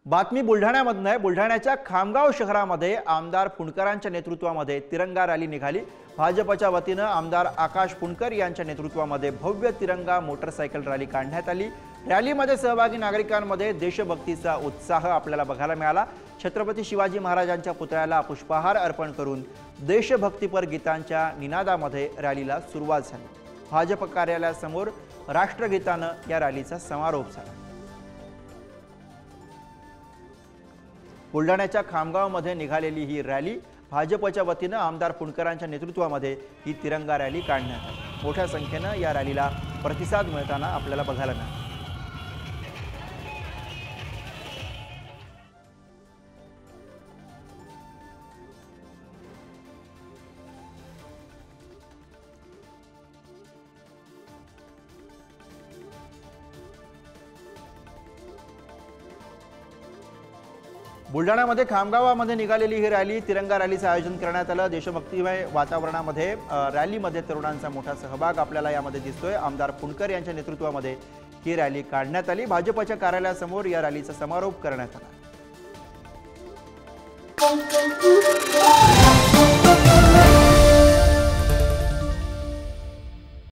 बातमी बुलढाण्यामधून आहे। बुलढाण्याच्या खामगाव शहरामध्ये आमदार फुंडकरांच्या नेतृत्वामध्ये तिरंगा रॅली निघाली। भाजपच्या वतीने आमदार आकाश फुंडकर यांच्या नेतृत्वामध्ये भव्य तिरंगा मोटरसायकल रॅली काढण्यात आली। रॅलीमध्ये सहभागी नागरिकांमध्ये देशभक्तीचा उत्साह आपल्याला बघायला मिळाला। छत्रपती शिवाजी महाराजांच्या पुतळ्याला पुष्पहार अर्पण करून देशभक्तीपर गीतांच्या निनादामध्ये रॅलीला सुरुवात झाली। भाजप कार्यालयासमोर राष्ट्रगीताने या रॅलीचा समारोप झाला। बुलढाण्याच्या खामगावमध्ये निघालेली ही रॅली भाजपच्या वतीने आमदार फुंडकरांच्या नेतृत्वामध्ये ही तिरंगा रॅली काढण्यात आली। मोठ्या संख्येने या रॅलीला प्रतिसाद मिळताना आपल्याला बघायला मिळाला। बुलढाण्यामध्ये खामगावामध्ये निघालेली ही रॅली तिरंगा रॅलीचे आयोजन करण्यात आलं। देशभक्तिमय वातावरणामध्ये रॅलीमध्ये तरुणांचा मोठा सहभाग आपल्याला यामध्ये दिसतोय। आमदार फुंडकर यांच्या नेतृत्वामध्ये ही रॅली काढण्यात आली। भाजपच्या कार्यालयासमोर या रॅलीचा समारोप करण्यात आला।